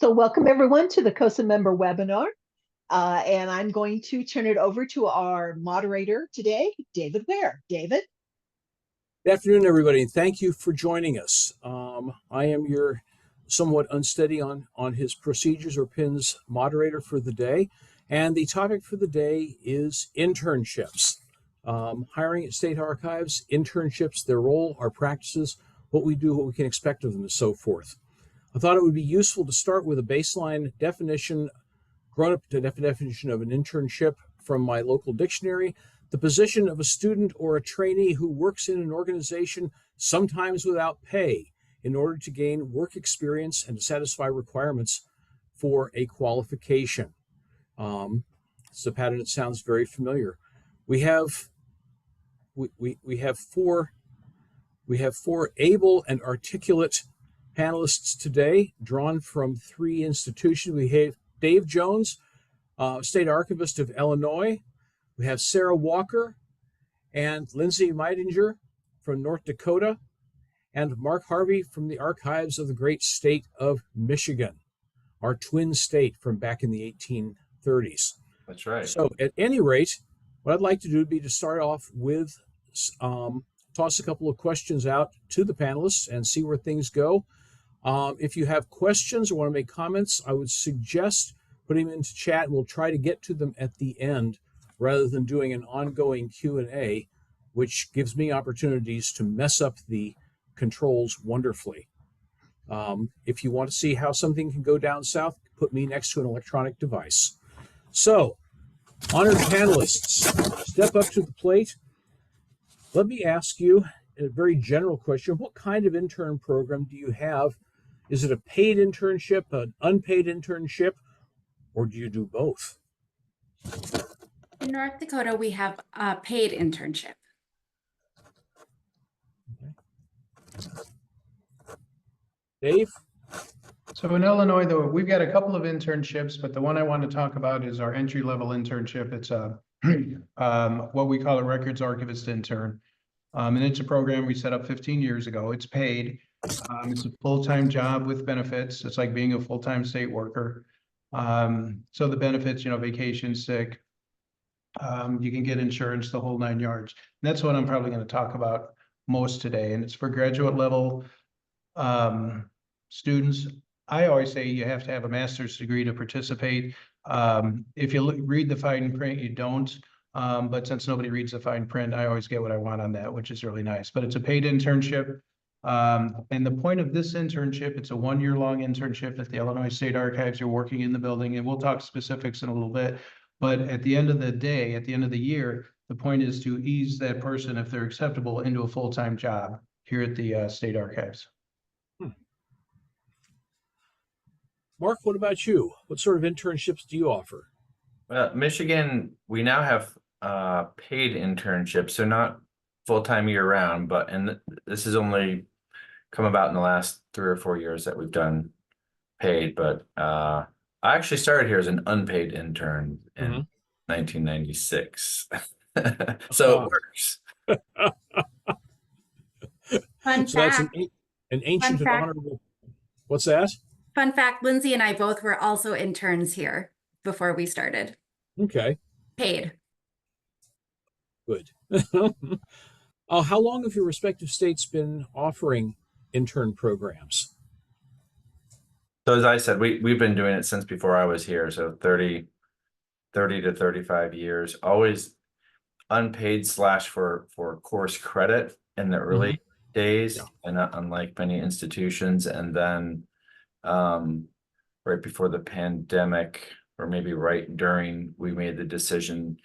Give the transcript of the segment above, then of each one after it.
So welcome everyone to the COSA member webinar. And I'm going to turn it over to our moderator today, David Ware. David? Good afternoon, everybody, and thank you for joining us. I am your somewhat unsteady on his procedures or PINs moderator for the day. And the topic for the day is internships. Hiring at state archives, internships, their role, our practices, what we do, what we can expect of them, and so forth. I thought it would be useful to start with a baseline definition, grown-up definition of an internship from my local dictionary. The position of a student or a trainee who works in an organization, sometimes without pay, in order to gain work experience and to satisfy requirements for a qualification. It's a pattern that sounds very familiar. We have four able and articulate panelists today, drawn from three institutions. We have Dave Jones, State Archivist of Illinois. We have Sarah Walker and Lindsay Meidinger from North Dakota, and Mark Harvey from the archives of the great state of Michigan, our twin state from back in the 1830s. That's right. So at any rate, what I'd like to do would be to start off with toss a couple of questions out to the panelists and see where things go. If you have questions or want to make comments, I would suggest putting them into chat, and we'll try to get to them at the end rather than doing an ongoing Q&A, which gives me opportunities to mess up the controls wonderfully. If you want to see how something can go down south, put me next to an electronic device. So, honored panelists, step up to the plate. Let me ask you a very general question. What kind of intern program do you have? Is it a paid internship, an unpaid internship, or do you do both? In North Dakota, we have a paid internship. Okay. Dave? So in Illinois, though, we've got a couple of internships, but the one I want to talk about is our entry-level internship. It's a what we call a records archivist intern. And it's a program we set up 15 years ago. It's paid. It's a full-time job with benefits. It's like being a full-time state worker. So the benefits, vacation, sick, you can get insurance, the whole 9 yards. And that's what I'm probably going to talk about most today. And it's for graduate level students. I always say you have to have a master's degree to participate. If you read the fine print, you don't. But since nobody reads the fine print, I always get what I want on that, which is really nice. But it's a paid internship. And the point of this internship, it's a 1-year-long internship at the Illinois State Archives. You're working in the building, and we'll talk specifics in a little bit. But at the end of the day, at the end of the year, the point is to ease that person, if they're acceptable, into a full-time job here at the State Archives. Mark, what about you? What sort of internships do you offer? Michigan, we now have paid internships, so not full-time year-round, but this has only come about in the last 3 or 4 years that we've done paid. But I actually started here as an unpaid intern in 1996, so it works. Fun So that's fact. an ancient and honorable. What's that? Fun fact, Lindsay and I both were also interns here before we started. Okay. Paid. Good. How long have your respective states been offering intern programs? So as I said, we've been doing it since before I was here, so 30 to 35 years, always unpaid / for course credit in the early days, and not unlike many institutions. And then right before the pandemic, or maybe right during, we made the decision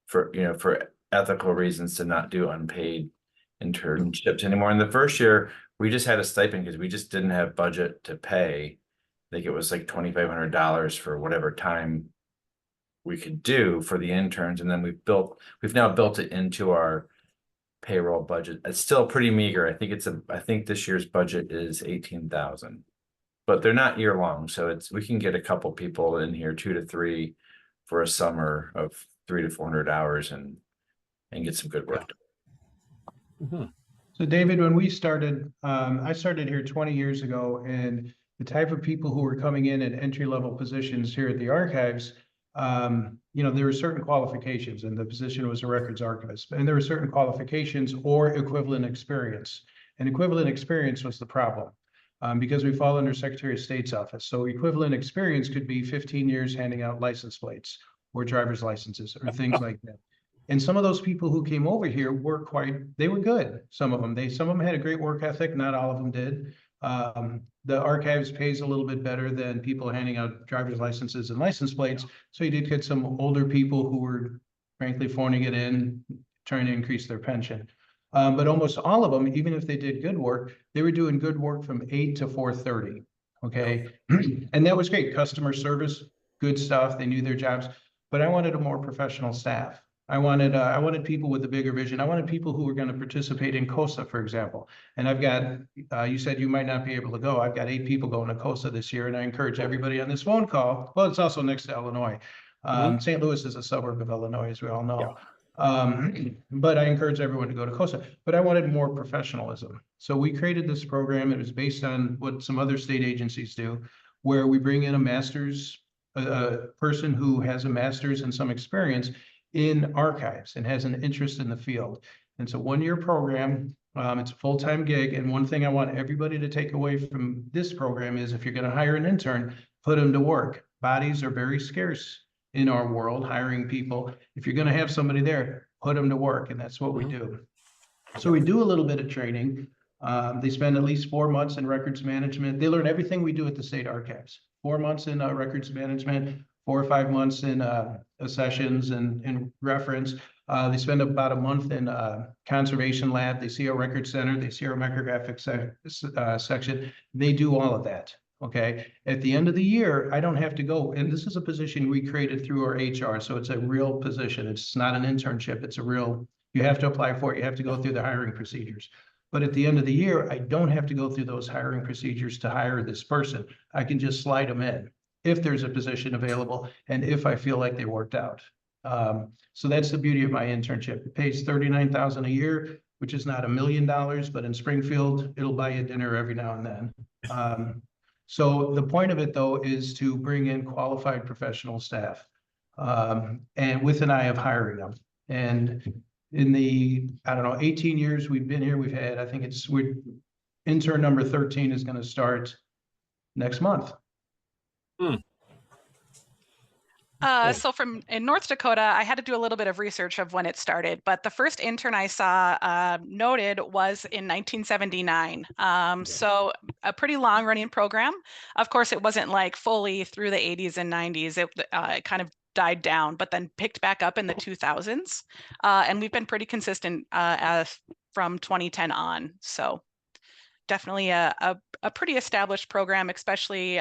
for ethical reasons to not do unpaid internships anymore. In the first year, we just had a stipend because we just didn't have budget to pay. I think it was like $2,500 for whatever time we could do for the interns. And then we've now built it into our payroll budget. It's still pretty meager. I think this year's budget is $18,000, but they're not year long. So we can get a couple people in here, 2 to 3 for a summer of 300 to 400 hours and get some good work done. So David, when we started, I started here 20 years ago, and the type of people who were coming in at entry-level positions here at the archives, there were certain qualifications, and the position was a records archivist, and there were certain qualifications or equivalent experience. And equivalent experience was the problem, because we fall under Secretary of State's office. So equivalent experience could be 15 years handing out license plates or driver's licenses or things like that. And some of those people who came over here were they were good. Some of them had a great work ethic. Not all of them did. The archives pays a little bit better than people handing out driver's licenses and license plates. So you did get some older people who were frankly phoning it in, trying to increase their pension. But almost all of them, even if they did good work, they were doing good work from 8 to 4:30. Okay. And that was great. Customer service, good stuff. They knew their jobs, but I wanted a more professional staff. I wanted people with a bigger vision. I wanted people who were going to participate in COSA, for example. And I've got, you said you might not be able to go. I've got 8 people going to COSA this year, and I encourage everybody on this phone call. Well, it's also next to Illinois. St. Louis is a suburb of Illinois, as we all know. But I encourage everyone to go to COSA. But I wanted more professionalism. So we created this program. It was based on what some other state agencies do, where we bring in a master's, a person who has a master's and some experience in archives and has an interest in the field. And so 1-year program, it's a full-time gig. And one thing I want everybody to take away from this program is if you're going to hire an intern, put them to work. Bodies are very scarce in our world, hiring people. If you're going to have somebody there, put them to work. And that's what we do. So we do a little bit of training. They spend at least 4 months in records management. They learn everything we do at the state archives. 4 months in records management, 4 or 5 months in sessions and reference. They spend about a month in conservation lab. They see our record center. They see our micrographic section. They do all of that. Okay. At the end of the year, I don't have to go. And this is a position we created through our HR. So it's a real position. It's not an internship. It's a real, you have to apply for it. You have to go through the hiring procedures. But at the end of the year, I don't have to go through those hiring procedures to hire this person. I can just slide them in if there's a position available and if I feel like they worked out. So that's the beauty of my internship. It pays $39,000 a year, which is not $1 million, but in Springfield, it'll buy you dinner every now and then. So the point of it, though, is to bring in qualified professional staff, and with an eye of hiring them. And in the, 18 years we've been here, we've had, I think intern number 13 is going to start next month. So in North Dakota, I had to do a little bit of research of when it started, but the first intern I saw noted was in 1979. So a pretty long running program. Of course, it wasn't like fully through the 80s and 90s. It kind of died down, but then picked back up in the 2000s. And we've been pretty consistent from 2010 on. So definitely a pretty established program, especially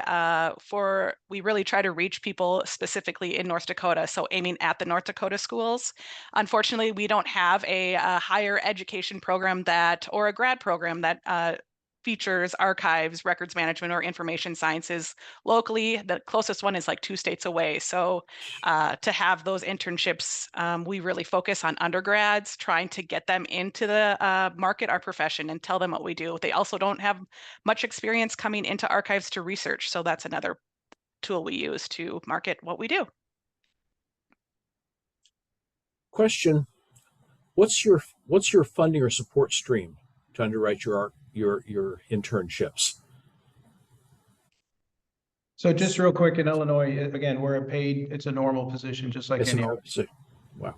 we really try to reach people specifically in North Dakota. So aiming at the North Dakota schools. Unfortunately, we don't have a higher education program or a grad program that features archives, records management, or information sciences locally. The closest one is like 2 states away. So to have those internships, we really focus on undergrads, trying to get them into the market our profession and tell them what we do. They also don't have much experience coming into archives to research. So that's another tool we use to market what we do. Question: What's your funding or support stream to underwrite your internships? So just real quick, in Illinois, again, we're it's a normal position, just like any other. Wow.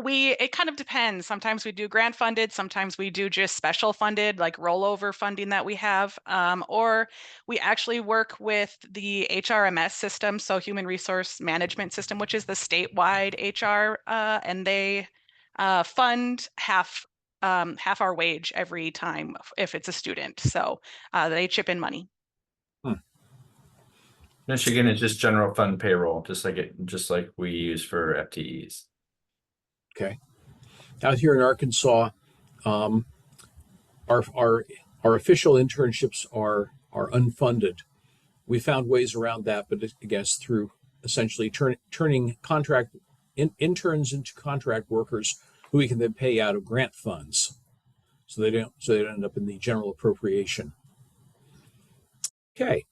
It kind of depends. Sometimes we do grant funded, sometimes we do just special funded, like rollover funding that we have, or we actually work with the HRMS system, so Human Resource Management System, which is the statewide HR, and they fund half our wage every time if it's a student. So they chip in money. Michigan is just general fund payroll, just like we use for FTEs. Okay. Out here in Arkansas, our official internships are unfunded. We found ways around that, but I guess through essentially turning interns into contract workers who we can then pay out of grant funds. so they don't end up in the general appropriation. Okay.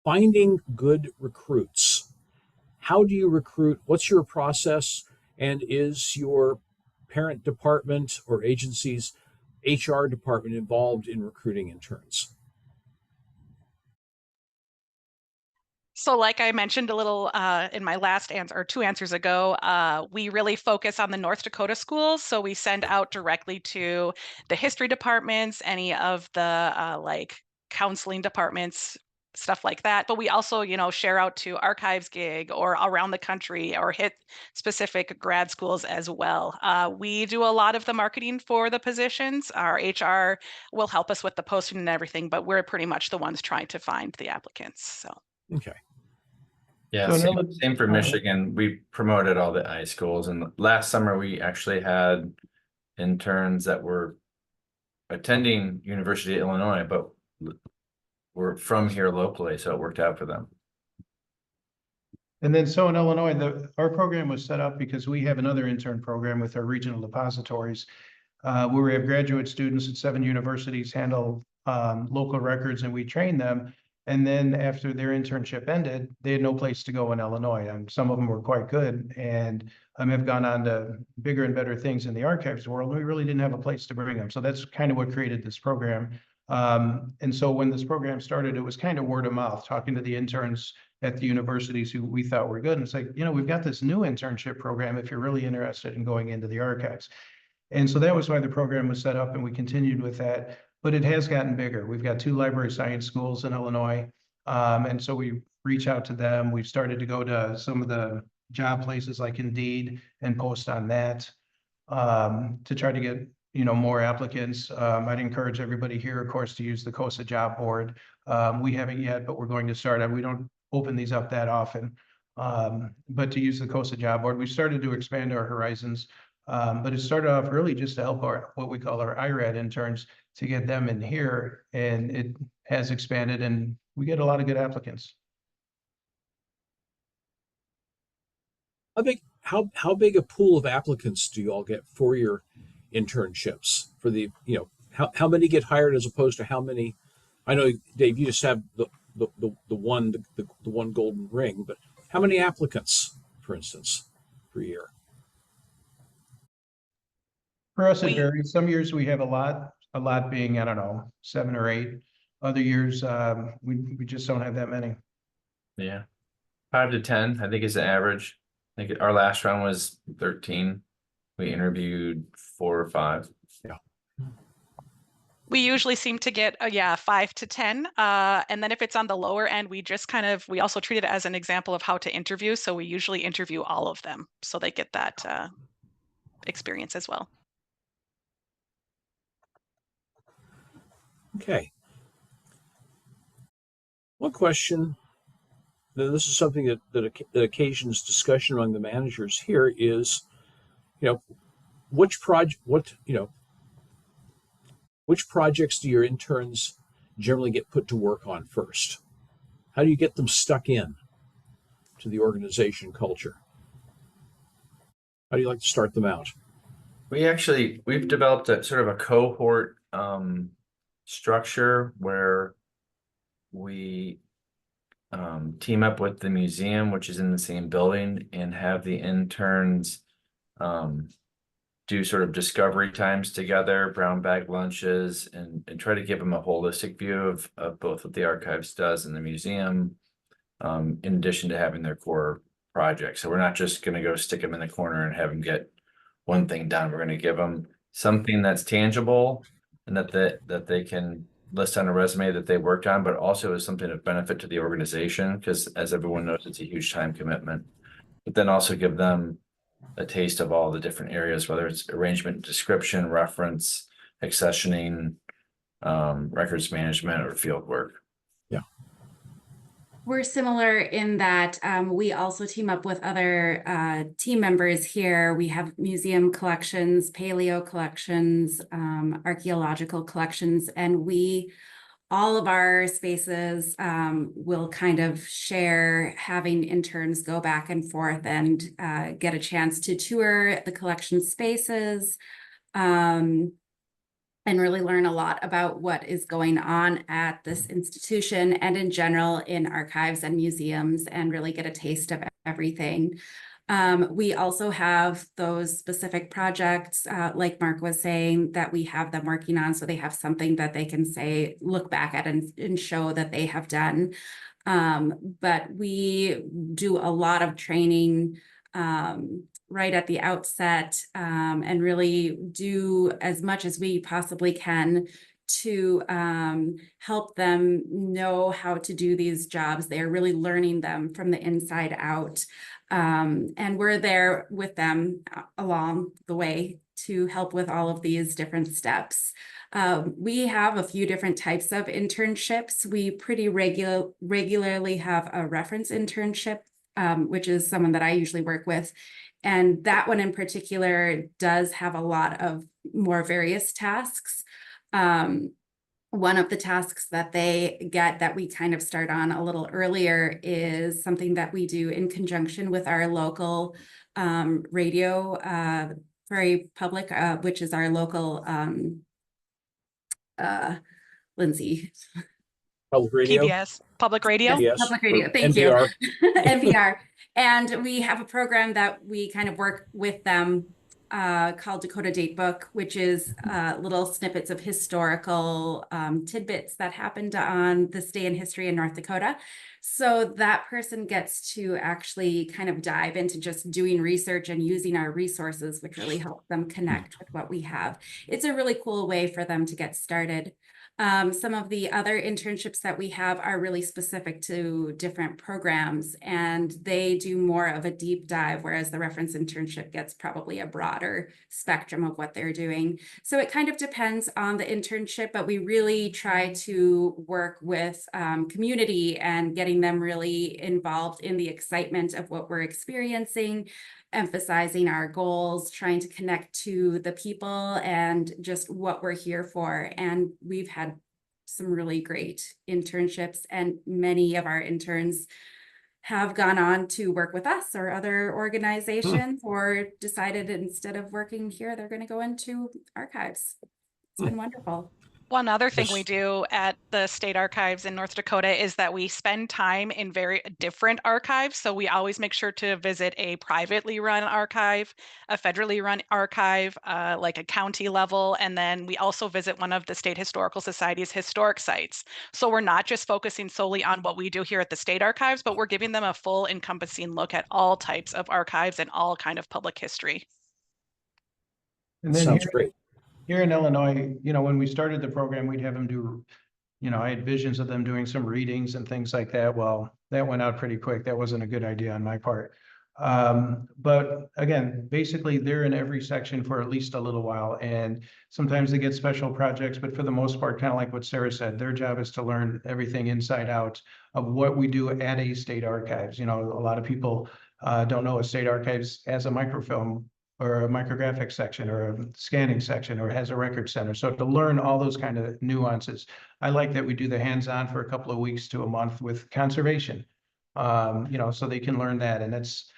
Finding good recruits. How do you recruit? What's your process? And is your parent department or agency's HR department involved in recruiting interns? So like I mentioned a little in my last answer, or 2 answers ago, we really focus on the North Dakota schools. So we send out directly to the history departments, any of the like counseling departments, stuff like that. But we also, share out to archives gig or around the country or hit specific grad schools as well. We do a lot of the marketing for the positions. Our HR will help us with the posting and everything, but we're pretty much the ones trying to find the applicants. So. Okay. Yeah, So same for Michigan. We promoted all the I schools, and last summer we actually had interns that were attending University of Illinois, but were from here locally, so it worked out for them. And then so in Illinois, our program was set up because we have another intern program with our regional depositories, where we have graduate students at 7 universities handle local records, and we train them. And then after their internship ended, they had no place to go in Illinois. And some of them were quite good and have gone on to bigger and better things in the archives world. We really didn't have a place to bring them. So that's kind of what created this program. And so when this program started, it was kind of word of mouth, talking to the interns at the universities who we thought were good. And it's like, we've got this new internship program if you're really interested in going into the archives. And so that was why the program was set up, and we continued with that. But it has gotten bigger. We've got 2 library science schools in Illinois. And so we reach out to them. We've started to go to some of the job places like Indeed and post on that to try to get more applicants. I'd encourage everybody here, of course, to use the COSA job board. We haven't yet, but we're going to start. We don't open these up that often, but to use the COSA job board. We started to expand our horizons, but it started off really just to help our what we call our IRAD interns, to get them in here, and it has expanded, and we get a lot of good applicants. How big a pool of applicants do you all get for your internships? For the how many get hired as opposed to how many? I know, Dave, you just have the one golden ring, but how many applicants, for instance, per year? For us, it varies. Some years we have a lot being, I don't know, 7 or 8. Other years, we just don't have that many. Yeah, 5 to 10, I think, is the average. I think our last round was 13. We interviewed 4 or 5. Yeah. We usually seem to get 5 to 10, and then if it's on the lower end, we also treat it as an example of how to interview. So we usually interview all of them, so they get that experience as well. Okay. One question, this is something that occasions discussion among the managers here, is, which projects do your interns generally get put to work on first? How do you get them stuck in to the organization culture? How do you like to start them out? We've developed a sort of a cohort structure where we team up with the museum, which is in the same building, and have the interns do sort of discovery times together, brown bag lunches, and try to give them a holistic view of both what the archives does and the museum, in addition to having their core projects. So we're not just going to go stick them in the corner and have them get one thing done. We're going to give them something that's tangible and that they can list on a resume that they worked on, but also is something of benefit to the organization, because as everyone knows, it's a huge time commitment. But then also give them a taste of all the different areas, whether it's arrangement, description, reference, accessioning, records management, or field work. Yeah. We're similar in that we also team up with other team members here. We have museum collections, paleo collections, archaeological collections, and all of our spaces will kind of share, having interns go back and forth and get a chance to tour the collection spaces, and really learn a lot about what is going on at this institution and in general in archives and museums, and really get a taste of everything. We also have those specific projects, like Mark was saying, that we have them working on, so they have something that they can say, look back at and show that they have done. But we do a lot of training right at the outset, and really do as much as we possibly can to help them know how to do these jobs. They are really learning them from the inside out. And we're there with them along the way to help with all of these different steps. We have a few different types of internships. We pretty regularly have a reference internship, which is someone that I usually work with. And that one in particular does have a lot of more various tasks. One of the tasks that they get that we kind of start on a little earlier is something that we do in conjunction with our local radio, Prairie Public, which is our local Lindsay. Public radio. PBS, public radio. Yes, Public radio. Thank NPR. you. NPR. And we have a program that we kind of work with them called Dakota Datebook, which is little snippets of historical tidbits that happened on this day in history in North Dakota. So that person gets to actually kind of dive into just doing research and using our resources, which really helps them connect with what we have. It's a really cool way for them to get started. Some of the other internships that we have are really specific to different programs, and they do more of a deep dive, whereas the reference internship gets probably a broader spectrum of what they're doing. So it kind of depends on the internship, but we really try to work with community and getting them really involved in the excitement of what we're experiencing, emphasizing our goals, trying to connect to the people and just what we're here for. And we've had some really great internships, and many of our interns have gone on to work with us or other organizations, or decided instead of working here, they're going to go into archives. It's been wonderful. One other thing we do at the state archives in North Dakota is that we spend time in very different archives. So we always make sure to visit a privately run archive, a federally run archive, like a county level. And then we also visit one of the State Historical Society's historic sites. So we're not just focusing solely on what we do here at the state archives, but we're giving them a full encompassing look at all types of archives and all kind of public history. And then Sounds great. Here in Illinois, when we started the program, we'd have them do, I had visions of them doing some readings and things like that. Well, that went out pretty quick. That wasn't a good idea on my part. But again, basically they're in every section for at least a little while, and sometimes they get special projects, but for the most part, kind of like what Sarah said, their job is to learn everything inside out of what we do at a state archives. A lot of people don't know a state archives as a microfilm or a micrographic section or a scanning section, or has a record center. So to learn all those kind of nuances, I like that we do the hands-on for a couple of weeks to a month with conservation, so they can learn that. And that's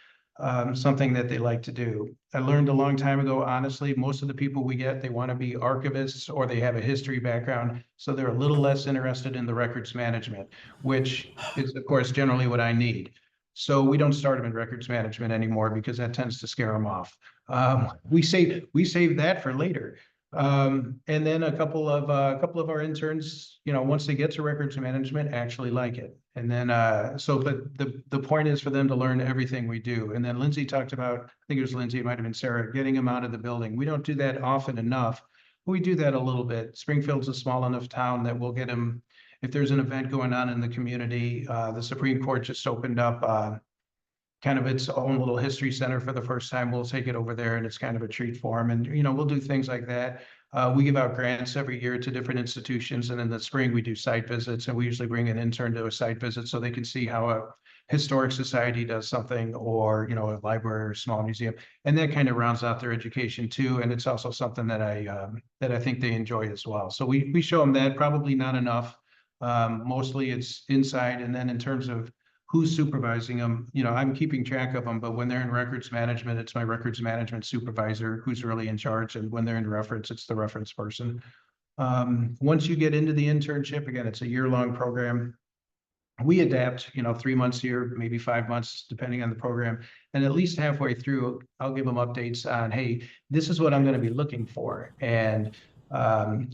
something that they like to do. I learned a long time ago, honestly, most of the people we get, they want to be archivists or they have a history background. So they're a little less interested in the records management, which is, of course, generally what I need. So we don't start them in records management anymore because that tends to scare them off. We save that for later. And then a couple of our interns, once they get to records management, actually like it. And then but the point is for them to learn everything we do. And then Lindsay talked about, I think it was Lindsay, it might have been Sarah, getting them out of the building. We don't do that often enough. We do that a little bit. Springfield's a small enough town that we'll get them. If there's an event going on in the community, the Supreme Court just opened up kind of its own little history center for the first time. We'll take it over there, and it's kind of a treat for them. And, we'll do things like that. We give out grants every year to different institutions. And in the spring, we do site visits, and we usually bring an intern to a site visit so they can see how a historic society does something, or, a library or small museum. And that kind of rounds out their education too. And it's also something that I think they enjoy as well. So we show them that, probably not enough. Mostly it's inside. And then in terms of who's supervising them. You know, I'm keeping track of them, but when they're in records management, it's my records management supervisor who's really in charge. And when they're in reference, it's the reference person. Once you get into the internship, again, it's a year-long program. We adapt, you know, 3 months here, maybe 5 months, depending on the program. And at least halfway through, I'll give them updates on, hey, this is what I'm going to be looking for. And,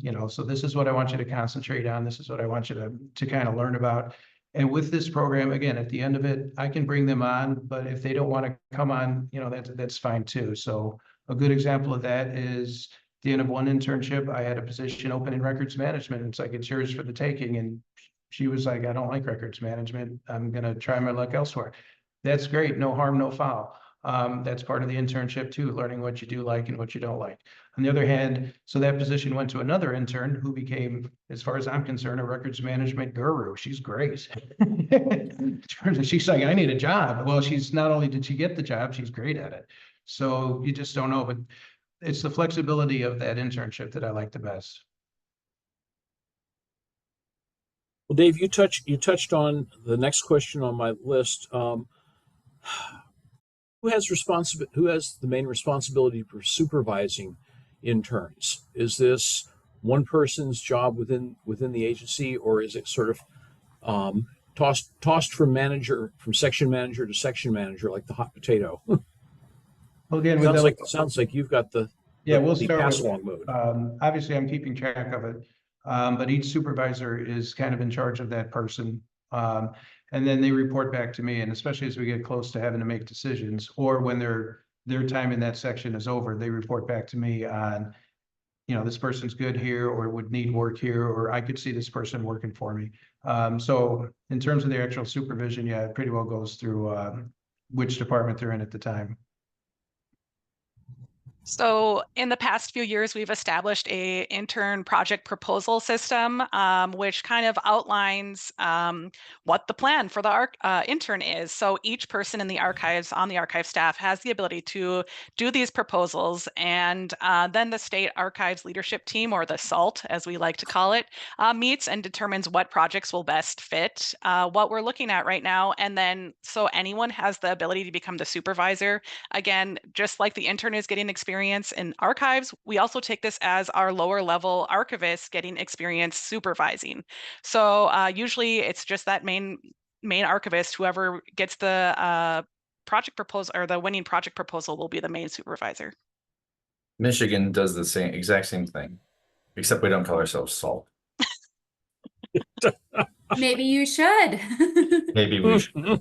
you know, so this is what I want you to concentrate on. This is what I want you to kind of learn about. And with this program, again, at the end of it, I can bring them on, but if they don't want to come on, you know, that's fine too. So a good example of that is the end of one internship, I had a position open in records management. It's like, it's yours for the taking. And she was like, I don't like records management. I'm going to try my luck elsewhere. That's great. No harm, no foul. That's part of the internship too, learning what you do like and what you don't like. On the other hand, so that position went to another intern who became, as far as I'm concerned, a records management guru. She's great. She's like, I need a job. Well, she's not only did she get the job, she's great at it. So you just don't know, but it's the flexibility of that internship that I like the best. Well, Dave, you touched on the next question on my list. Who has the main responsibility for supervising interns? Is this one person's job within the agency, or is it sort of tossed from section manager to section manager like the hot potato? Well, again, sounds like you've got the we'll the start pass with, along mode. obviously I'm keeping track of it. But each supervisor is kind of in charge of that person. And then they report back to me, and especially as we get close to having to make decisions, or when their time in that section is over, they report back to me on, you know, this person's good here, or would need work here, or I could see this person working for me. So in terms of the actual supervision, yeah, it pretty well goes through which department they're in at the time. So in the past few years, we've established a intern project proposal system, which kind of outlines what the plan for the intern is. So each person in the archives, on the archive staff, has the ability to do these proposals, and then the state archives leadership team, or the SALT, as we like to call it, meets and determines what projects will best fit what we're looking at right now. And then so anyone has the ability to become the supervisor. Again, just like the intern is getting experience in archives, we also take this as our lower level archivists getting experience supervising. So usually it's just that main archivist, whoever gets the project proposal or the winning project proposal will be the main supervisor. Michigan does the exact same thing, except we don't call ourselves SALT. Maybe you should. Maybe we should.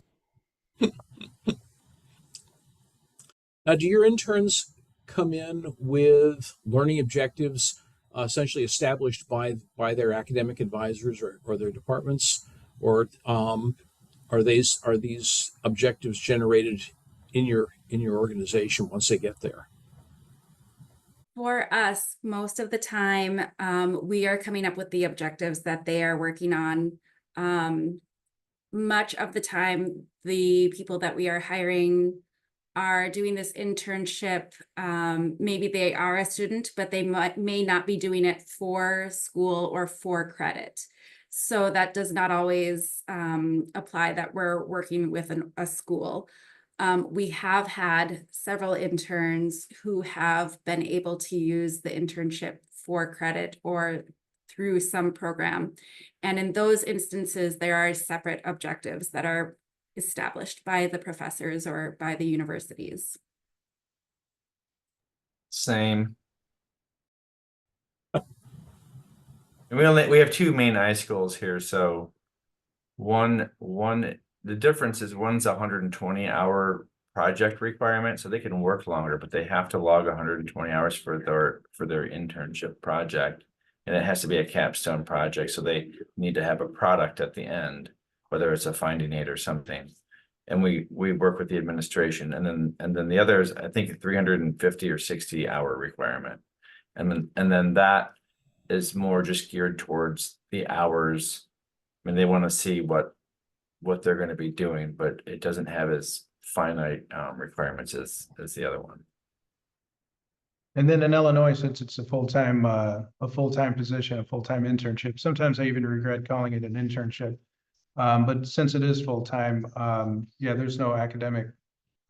Now, do your interns come in with learning objectives essentially established by their academic advisors or their departments, or are these objectives generated in your organization once they get there? For us, most of the time, we are coming up with the objectives that they are working on. Much of the time, the people that we are hiring are doing this internship. Maybe they are a student, but they may not be doing it for school or for credit. So that does not always apply that we're working with a school. We have had several interns who have been able to use the internship for credit or through some program. And in those instances, there are separate objectives that are established by the professors or by the universities. Same. And we have two main iSchools here, so one the difference is one's 120-hour project requirement, so they can work longer, but they have to log 120 hours for their internship project, and it has to be a capstone project, so they need to have a product at the end, whether it's a finding aid or something. And we work with the administration, and then the other is, I think, a 350 or 60-hour requirement, and then that is more just geared towards the hours. I mean, they want to see what they're going to be doing, but it doesn't have as finite requirements as the other one. And then in Illinois, since it's a full-time position, a full-time internship, sometimes I even regret calling it an internship. But since it is full-time, yeah, there's no academic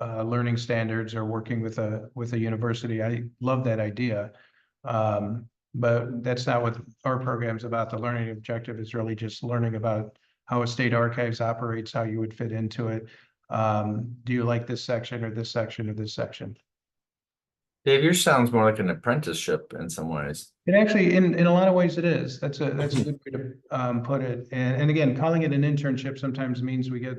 learning standards or working with a university. I love that idea. But that's not what our program's about. The learning objective is really just learning about how a state archives operates, how you would fit into it. Do you like this section or this section or this section? Dave, yours sounds more like an apprenticeship in some ways. It actually, in a lot of ways, it is. That's a good way to put it. And again, calling it an internship sometimes means we get,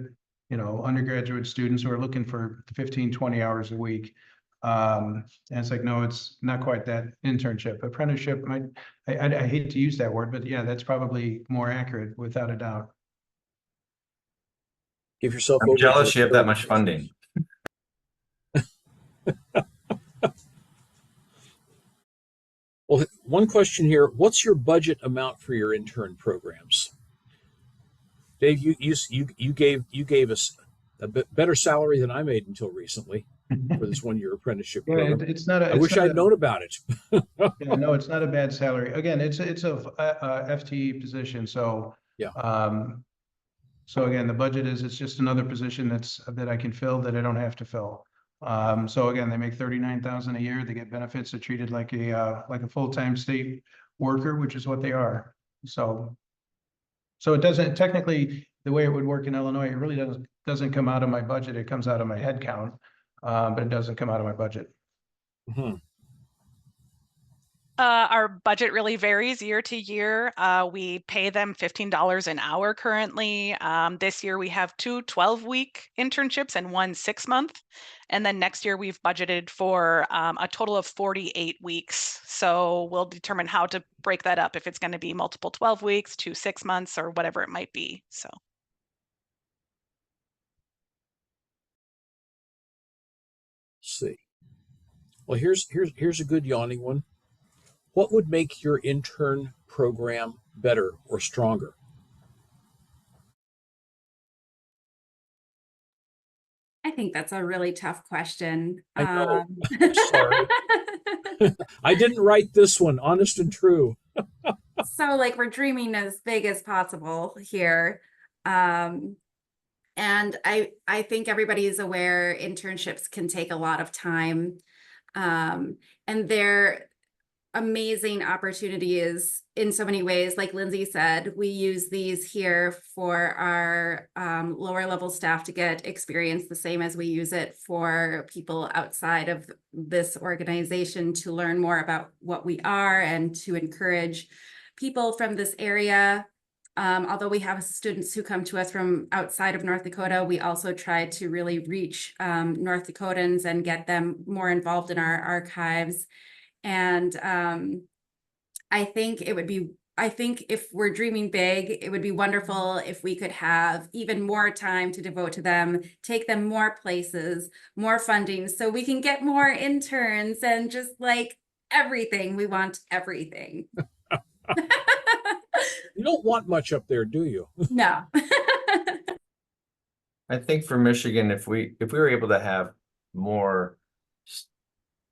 undergraduate students who are looking for 15, 20 hours a week. And it's like, no, it's not quite that internship. Apprenticeship might, I hate to use that word, but yeah, that's probably more accurate without a doubt. Give yourself I'm over to jealous the you have that third much funding. Well, one question here: what's your budget amount for your intern programs? Dave, you gave us a bit better salary than I made until recently for this 1-year apprenticeship Yeah, program. it's not a. I wish I'd known about it. Yeah, no, it's not a bad salary. Again, it's a FTE position, so. Yeah. So again, the budget is, it's just another position that I can fill that I don't have to fill. So again, they make 39,000 a year. They get benefits. They're treated like a full-time state worker, which is what they are. So it doesn't, technically, the way it would work in Illinois, it really doesn't come out of my budget. It comes out of my head count, but it doesn't come out of my budget. Mhm. Our budget really varies year to year. We pay them $15 an hour currently. This year we have 2 12-week internships and 1 6-month. And then next year we've budgeted for a total of 48 weeks. So we'll determine how to break that up, if it's going to be multiple 12 weeks, 2 6 months, or whatever it might be. So. Let's see. Well, here's a good yawning one. What would make your intern program better or stronger? I think that's a really tough question. I know. Sorry. I didn't write this one, honest and true. So like we're dreaming as big as possible here. And I think everybody is aware internships can take a lot of time. And they're amazing opportunities in so many ways. Like Lindsay said, we use these here for our lower level staff to get experience, the same as we use it for people outside of this organization to learn more about what we are and to encourage people from this area. Although we have students who come to us from outside of North Dakota, we also try to really reach North Dakotans and get them more involved in our archives. And I think if we're dreaming big, it would be wonderful if we could have even more time to devote to them, take them more places, more funding, so we can get more interns and just like everything. We want everything. You don't want much up there, do you? No. I think for Michigan, if we were able to have more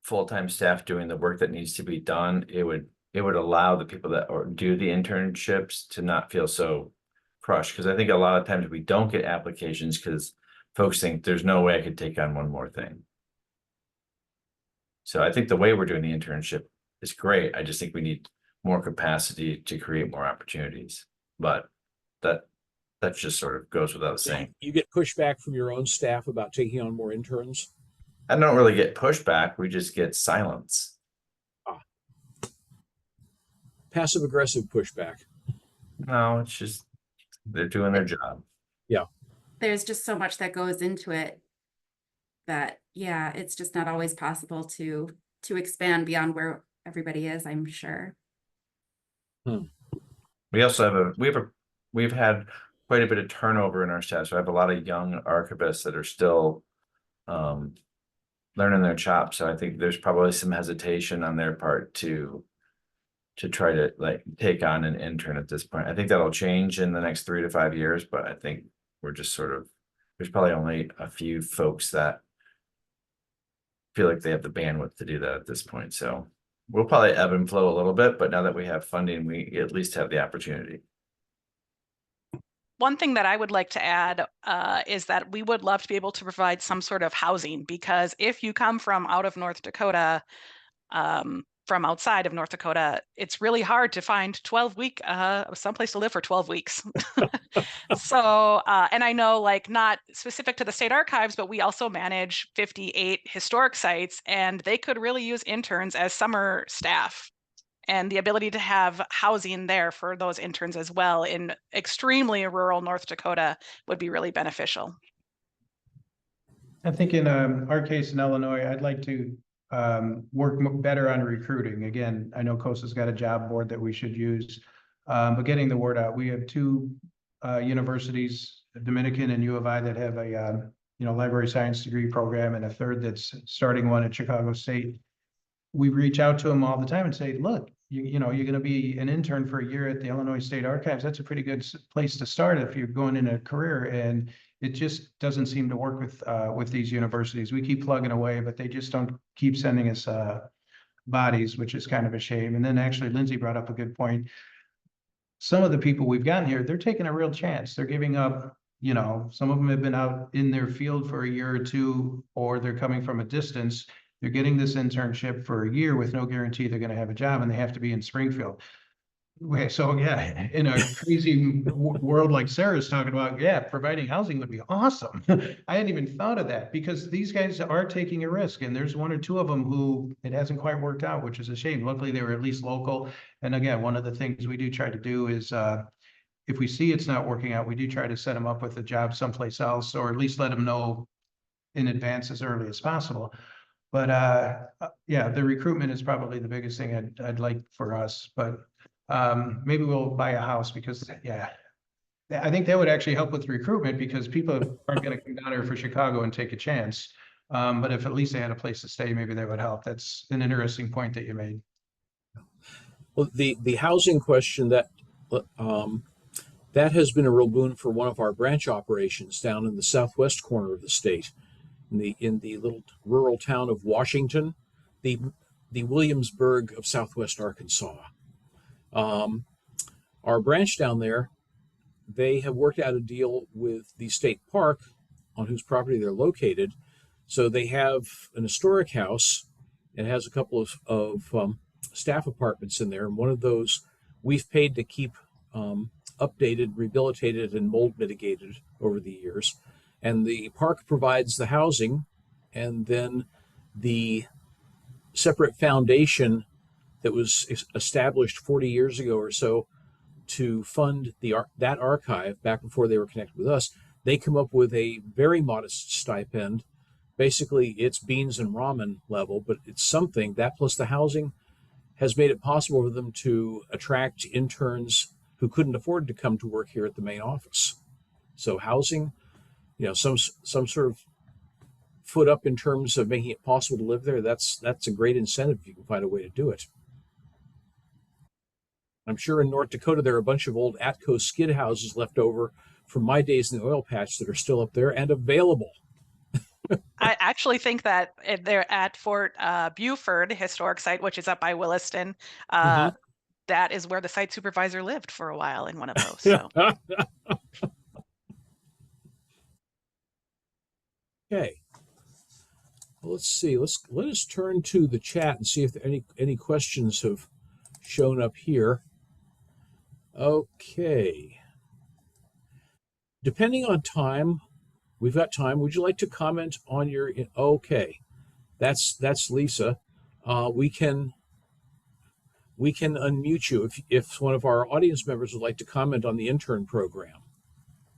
full-time staff doing the work that needs to be done, it would allow the people that do the internships to not feel so crushed. Because I think a lot of times we don't get applications because folks think there's no way I could take on one more thing. So I think the way we're doing the internship is great. I just think we need more capacity to create more opportunities. But that just sort of goes without saying. You get pushback from your own staff about taking on more interns? I don't really get pushback. We just get silence. Passive aggressive pushback. No, it's just they're doing their job. Yeah. There's just so much that goes into it that, yeah, it's just not always possible to expand beyond where everybody is, I'm sure. We also have we've had quite a bit of turnover in our staff. So I have a lot of young archivists that are still learning their chops. So I think there's probably some hesitation on their part to try to like take on an intern at this point. I think that'll change in the next 3 to 5 years, but I think we're just sort of, there's probably only a few folks that feel like they have the bandwidth to do that at this point. So we'll probably ebb and flow a little bit, but now that we have funding, we at least have the opportunity. one thing that I would like to add is that we would love to be able to provide some sort of housing, because if you come from out of North Dakota, from outside of North Dakota, it's really hard to find 12-week someplace to live for 12 weeks. So, and I know, like, not specific to the state archives, but we also manage 58 historic sites, and they could really use interns as summer staff. And the ability to have housing there for those interns as well in extremely rural North Dakota would be really beneficial. I think in our case in Illinois, I'd like to work better on recruiting. Again, I know COSA's got a job board that we should use, but getting the word out. We have two universities, Dominican and U of I, that have a library science degree program, and a third that's starting one at Chicago State. We reach out to them all the time and say, look, you're going to be an intern for a year at the Illinois State Archives. That's a pretty good place to start if you're going in a career. And it just doesn't seem to work with these universities. We keep plugging away, but they just don't keep sending us bodies, which is kind of a shame. And then actually, Lindsay brought up a good point. Some of the people we've gotten here, they're taking a real chance. They're giving up. Some of them have been out in their field for a year or two, or they're coming from a distance. They're getting this internship for a year with no guarantee they're going to have a job, and they have to be in Springfield. So yeah, in a crazy world like Sarah's talking about, yeah, providing housing would be awesome. I hadn't even thought of that, because these guys are taking a risk, and there's one or two of them who it hasn't quite worked out, which is a shame. Luckily, they were at least local. And again, one of the things we do try to do is if we see it's not working out, we do try to set them up with a job someplace else, or at least let them know in advance as early as possible. But yeah, the recruitment is probably the biggest thing I'd like for us. But maybe we'll buy a house, because yeah, I think that would actually help with recruitment, because people aren't going to come down here for Chicago and take a chance. But if at least they had a place to stay, maybe that would help. That's an interesting point that you made. Well, the housing question, that has been a real boon for one of our branch operations down in the southwest corner of the state, in the little rural town of Washington, the Williamsburg of southwest Arkansas. Our branch down there, they have worked out a deal with the state park on whose property they're located. So they have an historic house. It has a couple of staff apartments in there, and one of those we've paid to keep updated, rehabilitated, and mold mitigated over the years. And the park provides the housing, and then the separate foundation that was established 40 years ago or so to fund that archive back before they were connected with us, they come up with a very modest stipend. Basically, it's beans and ramen level, but it's something. That plus the housing has made it possible for them to attract interns who couldn't afford to come to work here at the main office. So housing, some sort of foot up in terms of making it possible to live there, that's a great incentive if you can find a way to do it. I'm sure in North Dakota there are a bunch of old Atco skid houses left over from my days in the oil patch that are still up there and available. I actually think that they're at Fort Buford historic site, which is up by Williston. That is where the site supervisor lived for a while in one of those. So. Okay. Well, let's see. Let us turn to the chat and see if any questions have shown up here. Okay. Depending on time, we've got time. Would you like to comment on your? Okay, that's Lisa. We can unmute you if one of our audience members would like to comment on the intern program.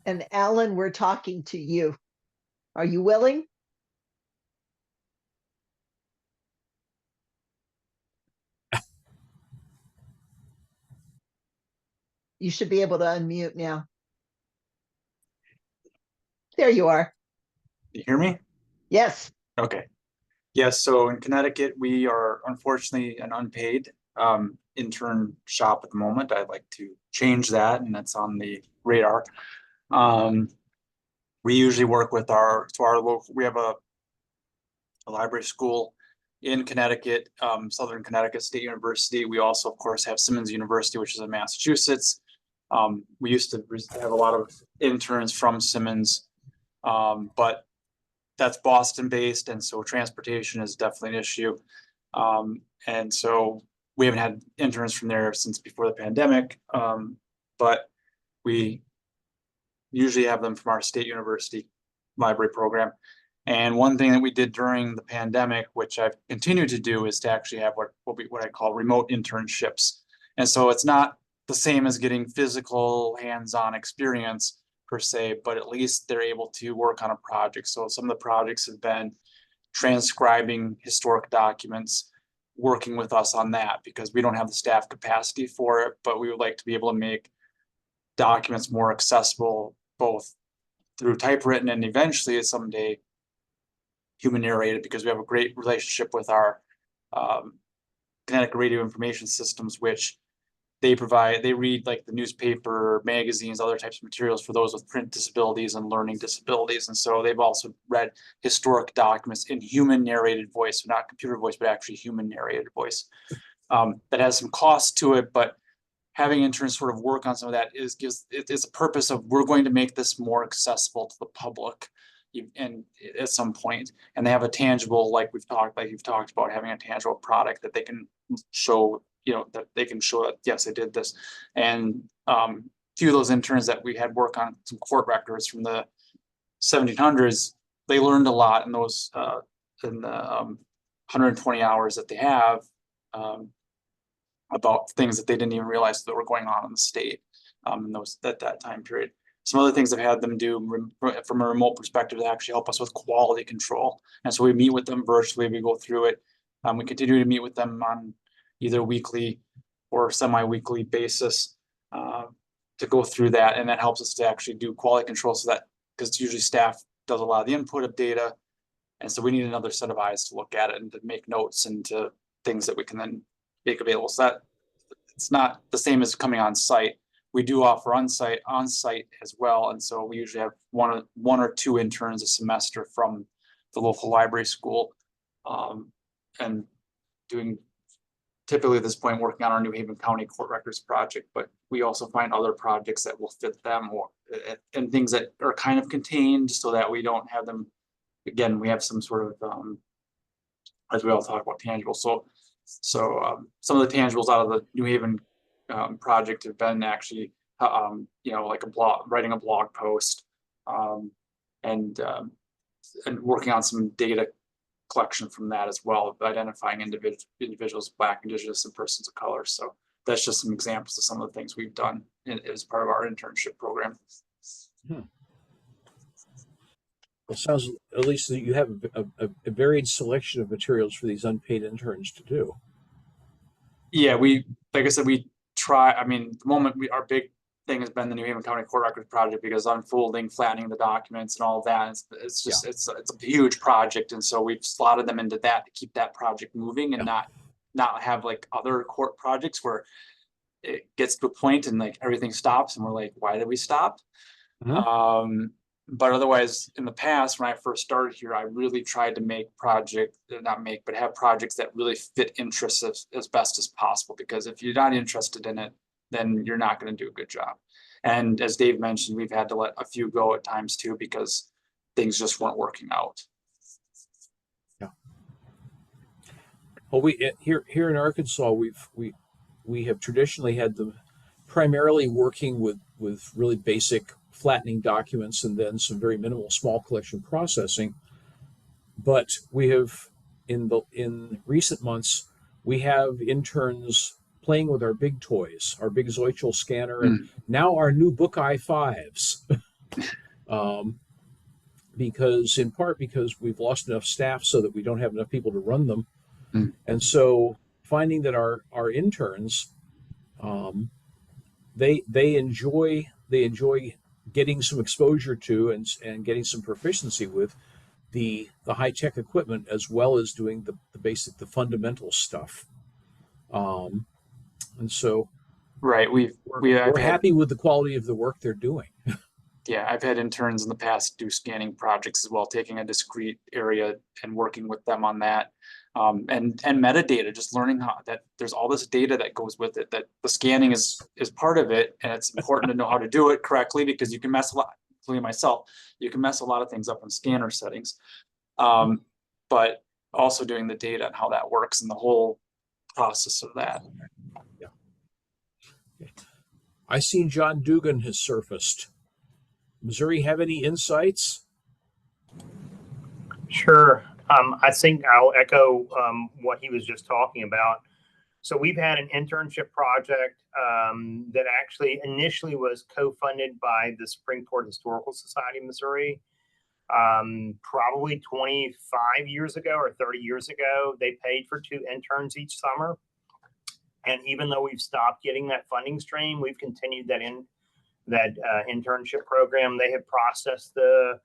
And Alan, we're talking to you. Are you willing? You should be able to unmute now. There you are. You hear me? Yes. Okay. Yes. So in Connecticut, we are unfortunately an unpaid intern shop at the moment. I'd like to change that, and that's on the radar. We usually work with our local. We have a library school in Connecticut, Southern Connecticut State University. We also, of course, have Simmons University, which is in Massachusetts. We used to have a lot of interns from Simmons, but that's Boston based, and so transportation is definitely an issue. And so we haven't had interns from there since before the pandemic, but we usually have them from our state university library program. And one thing that we did during the pandemic, which I've continued to do, is to actually have what I call remote internships. And so it's not the same as getting physical hands-on experience per se, but at least they're able to work on a project. So some of the projects have been transcribing historic documents, working with us on that, because we don't have the staff capacity for it, but we would like to be able to make documents more accessible, both through typewritten and eventually someday human narrated, because we have a great relationship with our Connecticut Radio Information Systems, which they read like the newspaper, magazines, other types of materials for those with print disabilities and learning disabilities. And so they've also read historic documents in human narrated voice, so not computer voice, but actually human narrated voice. That has some cost to it, but having interns sort of work on some of that gives a purpose of, we're going to make this more accessible to the public and at some point, and they have a tangible, like you've talked about, having a tangible product that they can show, that they can show that, yes, I did this. And few of those interns that we had work on some court records from the 1700s, they learned a lot in those in the 120 hours that they have about things that they didn't even realize that were going on in the state in that time period. Some other things I've had them do from a remote perspective that actually help us with quality control. And so we meet with them virtually, we go through it. We continue to meet with them on either weekly or semi-weekly basis to go through that. And that helps us to actually do quality control, so that, because usually staff does a lot of the input of data. And so we need another set of eyes to look at it and to make notes and to things that we can then make available. So that it's not the same as coming on site. We do offer on site as well. And so we usually have one or two interns a semester from the local library school, and doing, typically at this point, working on our New Haven County Court Records project, but we also find other projects that will fit them, or and things that are kind of contained, so that we don't have them. Again, we have some sort of, as we all talk about, tangible. So some of the tangibles out of the New Haven project have been actually, like writing a blog post, and working on some data collection from that as well, of identifying individuals, Black, Indigenous, and persons of color. So that's just some examples of some of the things we've done as part of our internship program. It sounds, at least, that you have a varied selection of materials for these unpaid interns to do. Yeah, like I said, we try. I mean, the moment our big thing has been the New Haven County Court Records project, because unfolding, flattening the documents and all of that, it's just, it's a huge project. And so we've slotted them into that to keep that project moving, and not have like other court projects where it gets to a point and like everything stops and we're like, why did we stop? But otherwise, in the past, when I first started here, I really tried to have projects that really fit interests as best as possible. Because if you're not interested in it, then you're not going to do a good job. And as Dave mentioned, we've had to let a few go at times too, because things just weren't working out. Yeah. Well, we here in Arkansas, we have traditionally had them primarily working with really basic flattening documents and then some very minimal small collection processing. But we have, in recent months, we have interns playing with our big toys, our big Zoichel scanner, and now our new Book i5s. Because in part because we've lost enough staff so that we don't have enough people to run them. And so finding that our interns, they enjoy getting some exposure to and getting some proficiency with the high-tech equipment, as well as doing the fundamental stuff. And so right, we're happy with the quality of the work they're doing. yeah, I've had interns in the past do scanning projects as well, taking a discrete area and working with them on that. And metadata, just learning how that there's all this data that goes with it, that the scanning is part of it. And it's important to know how to do it correctly, because you can mess a lot, including myself, you can mess a lot of things up in scanner settings. But also doing the data and how that works and the whole process of that. Yeah. Okay. I seen John Dugan has surfaced. Missouri have any insights? Sure. I think I'll echo what he was just talking about. So we've had an internship project that actually initially was co-funded by the Springport Historical Society of Missouri. Probably 25 years ago or 30 years ago, they paid for 2 interns each summer. And even though we've stopped getting that funding stream, we've continued that internship program. They have processed the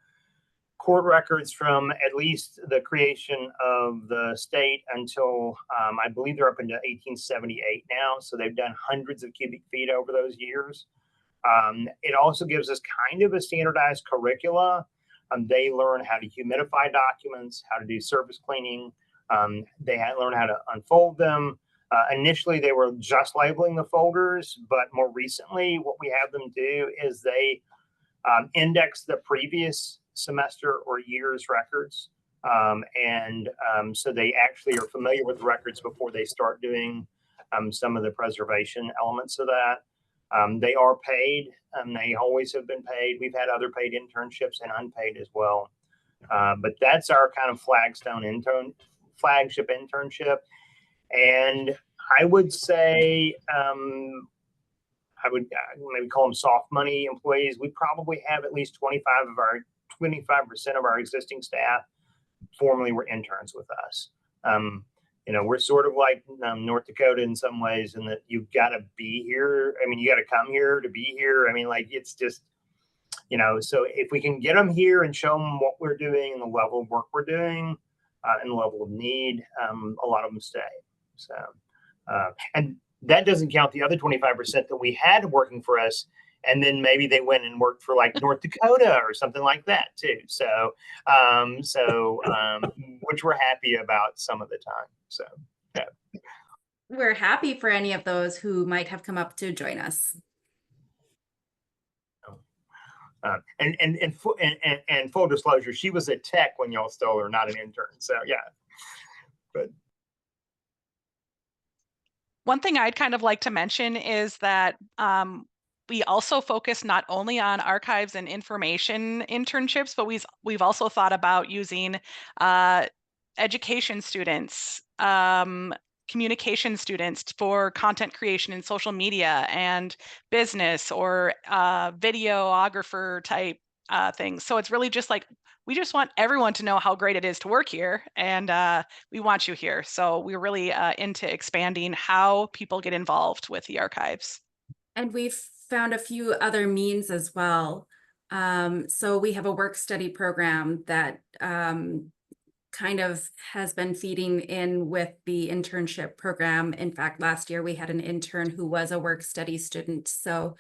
court records from at least the creation of the state until I believe they're up into 1878 now. So they've done hundreds of cubic feet over those years. It also gives us kind of a standardized curricula. They learn how to humidify documents, how to do surface cleaning. They learn how to unfold them. Initially, they were just labeling the folders, but more recently, what we have them do is they index the previous semester or year's records. So they actually are familiar with the records before they start doing some of the preservation elements of that. They are paid, and they always have been paid. We've had other paid internships and unpaid as well. But that's our kind of flagship internship. And I would say, I would maybe call them soft money employees. We probably have at least 25% of our existing staff formerly were interns with us. We're sort of like North Dakota in some ways, in that you've got to be here. I mean, you got to come here to be here. I mean, like, it's just, so if we can get them here and show them what we're doing and the level of work we're doing and the level of need, a lot of them stay. So, and that doesn't count the other 25% that we had working for us. And then maybe they went and worked for like North Dakota or something like that too. So, which we're happy about some of the time. So, yeah. We're happy for any of those who might have come up to join us. And full disclosure, she was a tech when y'all stole her, not an intern. So, yeah. But one thing I'd kind of like to mention is that we also focus not only on archives and information internships, but we've also thought about using education students, communication students for content creation in social media and business, or videographer type things. So it's really just like, we just want everyone to know how great it is to work here, and we want you here. So we're really into expanding how people get involved with the archives. And we've found a few other means as well. So we have a work study program that kind of has been feeding in with the internship program. In fact, last year we had an intern who was a work study student. So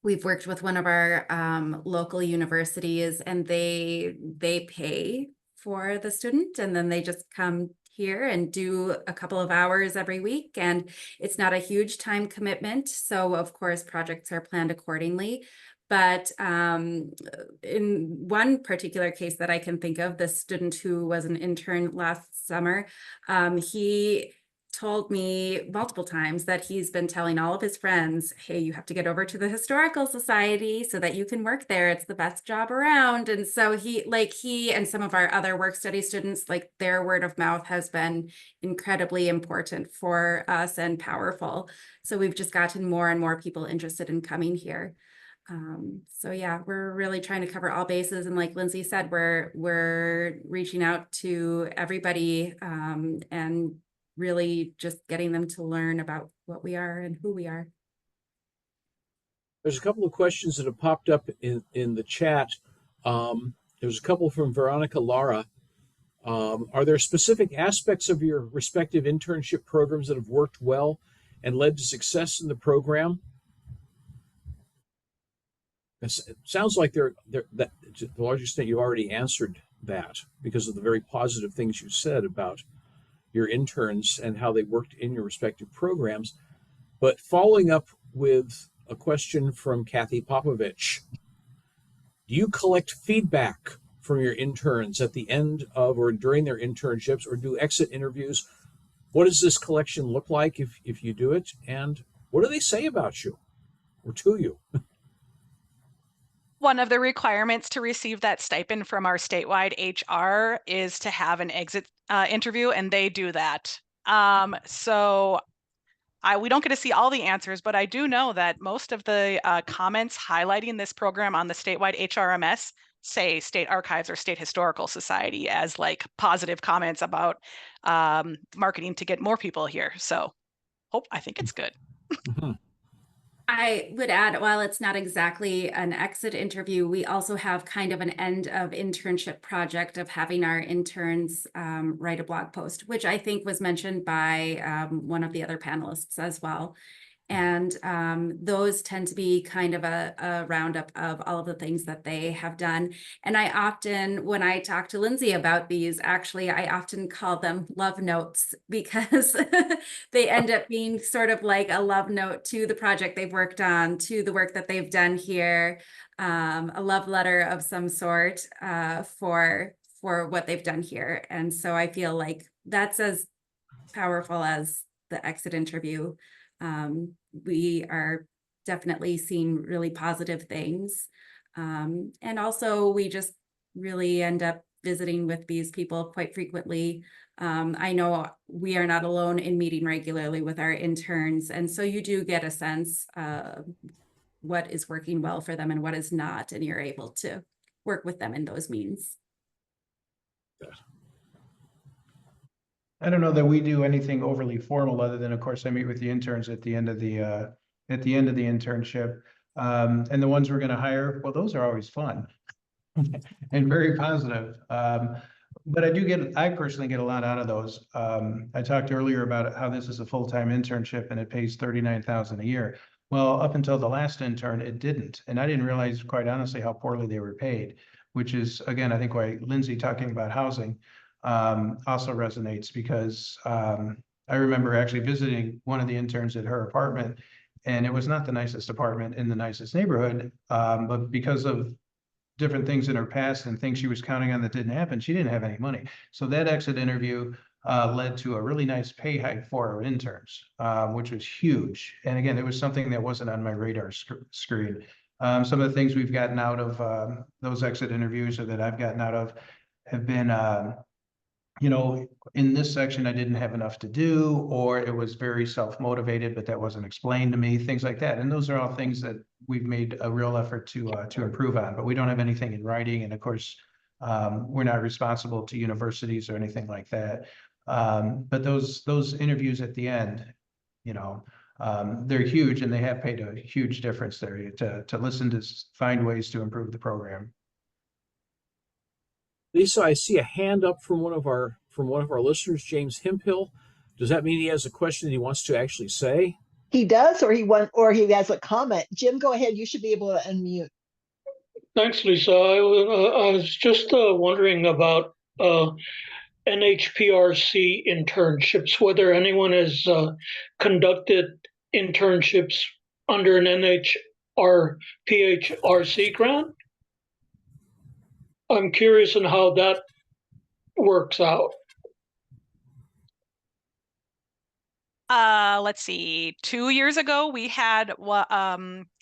we've worked with one of our local universities, and they pay for the student, and then they just come here and do a couple of hours every week, and it's not a huge time commitment. So of course, projects are planned accordingly. But in one particular case that I can think of, the student who was an intern last summer, he told me multiple times that he's been telling all of his friends, hey, you have to get over to the Historical Society so that you can work there. It's the best job around. And so he and some of our other work study students, like, their word of mouth has been incredibly important for us and powerful. So we've just gotten more and more people interested in coming here. So yeah, we're really trying to cover all bases. And like Lindsay said, we're reaching out to everybody and really just getting them to learn about what we are and who we are. There's a couple of questions that have popped up in the chat. There's a couple from Veronica Lara. Are there specific aspects of your respective internship programs that have worked well and led to success in the program? It sounds like they're that to the large extent you've already answered that because of the very positive things you said about your interns and how they worked in your respective programs. But following up with a question from Kathy Popovich, do you collect feedback from your interns at the end of or during their internships, or do exit interviews? What does this collection look like if you do it? And what do they say about you or to you? One of the requirements to receive that stipend from our statewide HR is to have an exit interview, and they do that. So we don't get to see all the answers, but I do know that most of the comments highlighting this program on the statewide HRMS say State Archives or State Historical Society as like positive comments about marketing to get more people here. So I think it's good. Mm-hmm. I would add, while it's not exactly an exit interview, we also have kind of an end of internship project of having our interns write a blog post, which I think was mentioned by one of the other panelists as well. And those tend to be kind of a roundup of all of the things that they have done. And I often, when I talk to Lindsay about these, actually, I often call them love notes because they end up being sort of like a love note to the project they've worked on, to the work that they've done here, a love letter of some sort for what they've done here. And so I feel like that's as powerful as the exit interview. We are definitely seeing really positive things. And also we just really end up visiting with these people quite frequently. I know we are not alone in meeting regularly with our interns. And so you do get a sense of what is working well for them and what is not, and you're able to work with them in those means. I don't know that we do anything overly formal other than, of course, I meet with the interns at the end of the internship. And the ones we're going to hire, well, those are always fun and very positive. But I personally get a lot out of those. I talked earlier about how this is a full-time internship and it pays $39,000 a year. Well, up until the last intern, it didn't. And I didn't realize, quite honestly, how poorly they were paid, which is, again, I think why Lindsay talking about housing also resonates, because I remember actually visiting one of the interns at her apartment, and it was not the nicest apartment in the nicest neighborhood, but because of different things in her past and things she was counting on that didn't happen, she didn't have any money. So that exit interview led to a really nice pay hike for our interns, which was huge. And again, it was something that wasn't on my radar screen. Some of the things we've gotten out of those exit interviews, or that I've gotten out of, have been in this section, I didn't have enough to do, or it was very self-motivated, but that wasn't explained to me, things like that. And those are all things that we've made a real effort to improve on, but we don't have anything in writing. And of course, we're not responsible to universities or anything like that. But those interviews at the end, they're huge, and they have made a huge difference there to listen to find ways to improve the program. Lisa, I see a hand up from one of our listeners, James Hemphill. Does that mean he has a question that he wants to actually say? He does, or he has a comment. Jim, go ahead. You should be able to unmute. Thanks, Lisa. I was just wondering about NHPRC internships, whether anyone has conducted internships under an NHPRC grant. I'm curious on how that works out. Let's see. 2 years ago, we had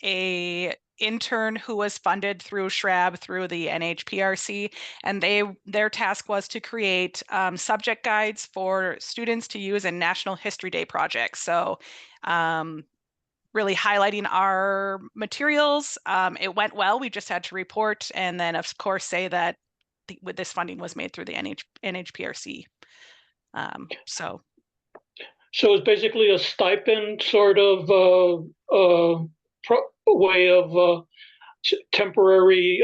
a intern who was funded through SHRAB through the NHPRC, and their task was to create subject guides for students to use in National History Day projects. So really highlighting our materials. It went well. We just had to report and then, of course, say that with this funding was made through the NHPRC. So it's basically a stipend sort of way of temporary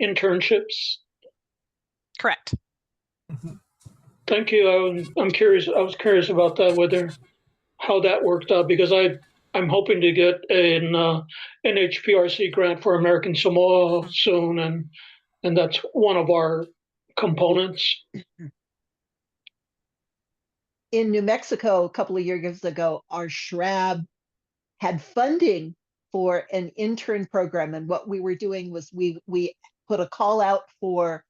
internships. Correct. Thank you. I'm curious. I was curious about that, how that worked out, because I I'm hoping to get an NHPRC grant for American Samoa soon, and that's one of our components. In New Mexico, a couple of years ago, our SHRAB had funding for an intern program. And what we were doing was we put a call out for,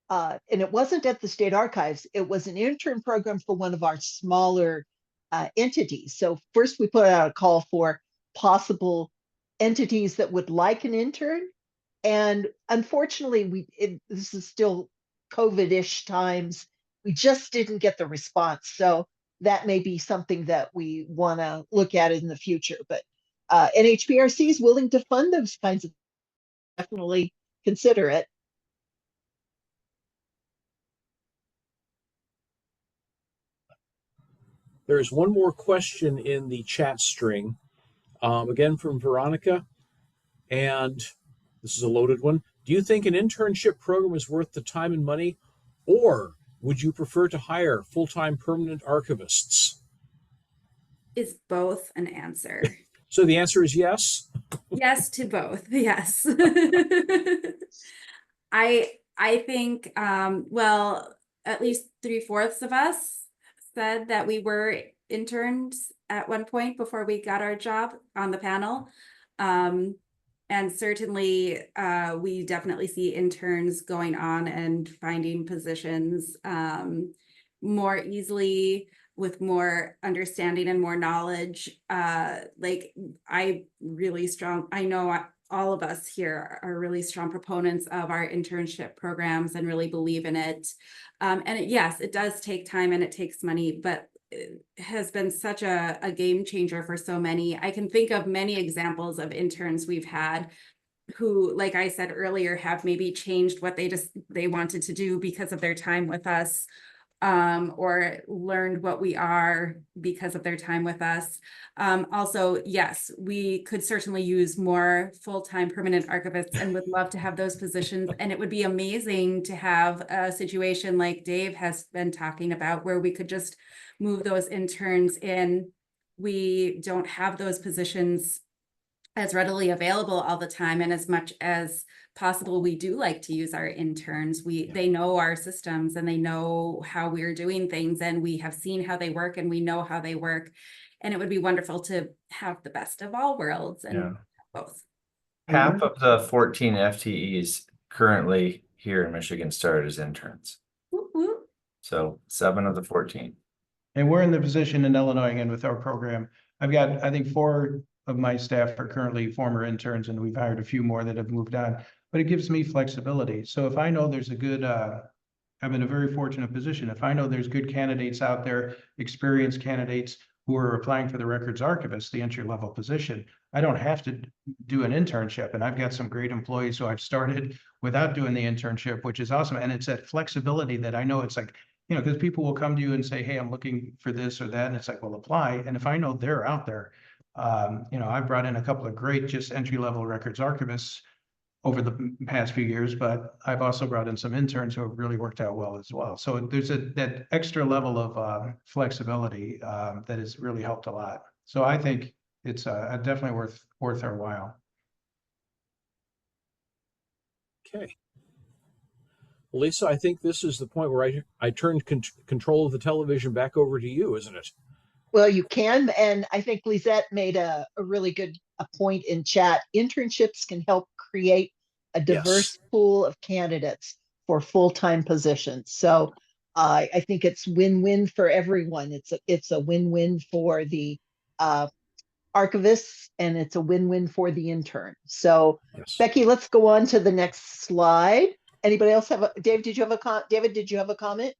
and it wasn't at the state archives, it was an intern program for one of our smaller entities. So first we put out a call for possible entities that would like an intern. And unfortunately, this is still COVID-ish times. We just didn't get the response. So that may be something that we want to look at in the future. But NHPRC is willing to fund those kinds of, definitely consider it. There's one more question in the chat string, again from Veronica, and this is a loaded one. Do you think an internship program is worth the time and money, or would you prefer to hire full-time permanent archivists? Is both an answer? So the answer is yes? Yes to both, yes. I think, well, at least 3/4 of us said that we were interns at one point before we got our job on the panel. And certainly we definitely see interns going on and finding positions more easily, with more understanding and more knowledge. Like I know all of us here are really strong proponents of our internship programs and really believe in it. Yes, it does take time and it takes money, but it has been such a game changer for so many. I can think of many examples of interns we've had who, like I said earlier, have maybe changed what they wanted to do because of their time with us, or learned what we are because of their time with us. Also, yes, we could certainly use more full-time permanent archivists and would love to have those positions. And it would be amazing to have a situation like Dave has been talking about, where we could just move those interns in. We don't have those positions as readily available all the time, and as much as possible, we do like to use our interns. They know our systems and they know how we're doing things, and we have seen how they work and we know how they work, and it would be wonderful to have the best of all worlds and both. Half of the 14 FTEs currently here in Michigan started as interns. Woo-hoo. So 7 of the 14. And we're in the position in Illinois, again, with our program. I've got, I think, 4 of my staff are currently former interns, and we've hired a few more that have moved on, but it gives me flexibility. So if I know there's a good, I'm in a very fortunate position. If I know there's good candidates out there, experienced candidates who are applying for the records archivist, the entry-level position, I don't have to do an internship. And I've got some great employees who I've started without doing the internship, which is awesome. And it's that flexibility that I know it's like, you know, because people will come to you and say, hey, I'm looking for this or that. And it's like, well, apply. And if I know they're out there, you know, I've brought in a couple of great just entry-level records archivists over the past few years, but I've also brought in some interns who have really worked out well as well. So there's that extra level of flexibility that has really helped a lot. So I think it's definitely worth our while. Okay. Well, Lisa, I think this is the point where I turned control of the television back over to you, isn't it? Well, you can, and I think Lisette made a really good point in chat. Internships can help create a diverse pool of candidates for full-time positions. So I think it's win-win for everyone. It's a win-win for the archivists, and it's a win-win for the intern. So Becky, let's go on to the next slide. Anybody else have Dave, did you have a comment?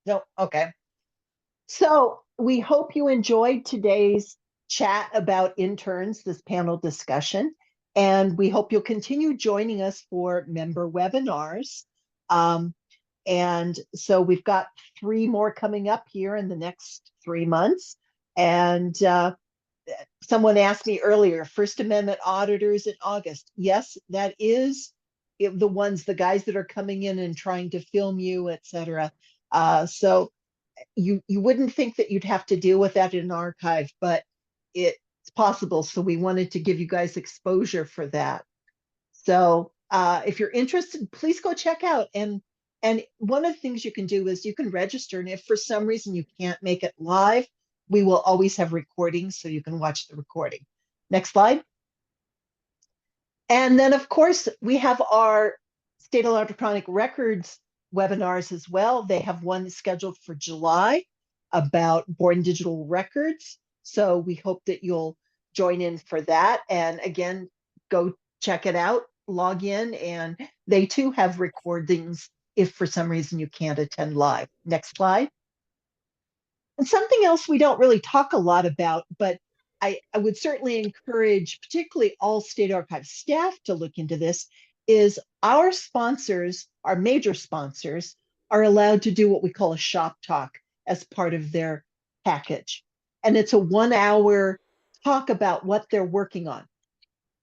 No, okay. So we hope you enjoyed today's chat about interns, this panel discussion, and we hope you'll continue joining us for member webinars. And so we've got 3 more coming up here in the next 3 months. And someone asked me earlier, First Amendment auditors in August. Yes, that is the guys that are coming in and trying to film you, etc. So you wouldn't think that you'd have to deal with that in an archive, but it's possible. So we wanted to give you guys exposure for that. So if you're interested, please go check out. And one of the things you can do is you can register. And if for some reason you can't make it live, we will always have recordings so you can watch the recording. Next slide. And then, of course, we have our State Electronic Records webinars as well. They have one scheduled for July about born digital records. So we hope that you'll join in for that. And again, go check it out, log in, and they too have recordings if for some reason you can't attend live. Next slide. And something else we don't really talk a lot about, but I would certainly encourage particularly all State Archive staff to look into this, is our sponsors, our major sponsors, are allowed to do what we call a shop talk as part of their package. And it's a 1 hour talk about what they're working on.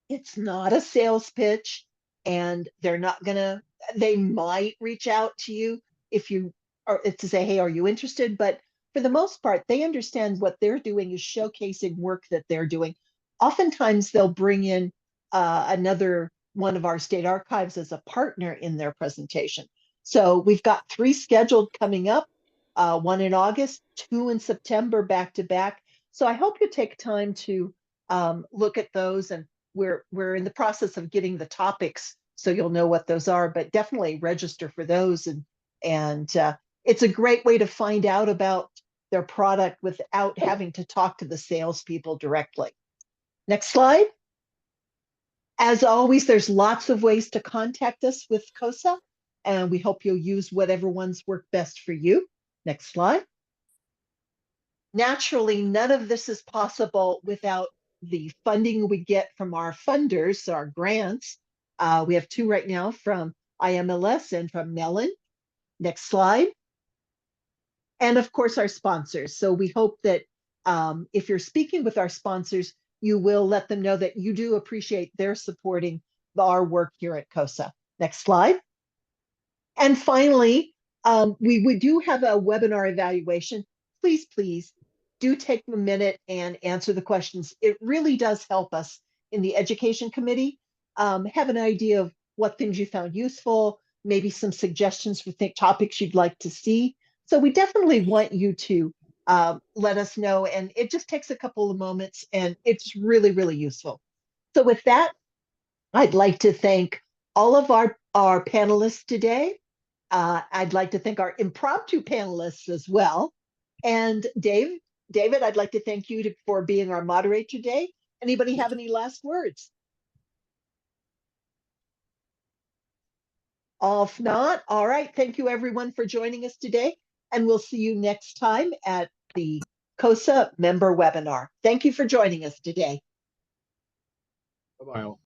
It's not a sales pitch, and they might reach out to you if you are to say, hey, are you interested? But for the most part, they understand what they're doing is showcasing work that they're doing. Oftentimes they'll bring in another one of our state archives as a partner in their presentation. So we've got 3 scheduled coming up, 1 in August, 2 in September, back to back. So I hope you take time to look at those, and we're in the process of getting the topics so you'll know what those are, but definitely register for those. And it's a great way to find out about their product without having to talk to the salespeople directly. Next slide. As always, there's lots of ways to contact us with COSA, and we hope you'll use whatever ones work best for you. Next slide. Naturally, none of this is possible without the funding we get from our funders, our grants. We have 2 right now from IMLS and from Mellon. Next slide. And of course, our sponsors. So we hope that if you're speaking with our sponsors, you will let them know that you do appreciate their supporting our work here at COSA. Next slide. And finally, we do have a webinar evaluation. Please do take a minute and answer the questions. It really does help us in the education committee have an idea of what things you found useful, maybe some suggestions for topics you'd like to see. So we definitely want you to let us know, and it just takes a couple of moments, and it's really, really useful. So with that, I'd like to thank all of our panelists today. I'd like to thank our impromptu panelists as well. And David, I'd like to thank you for being our moderator today. Anybody have any last words? If not, all right. Thank you everyone for joining us today. And we'll see you next time at the COSA member webinar. Thank you for joining us today. Bye-bye.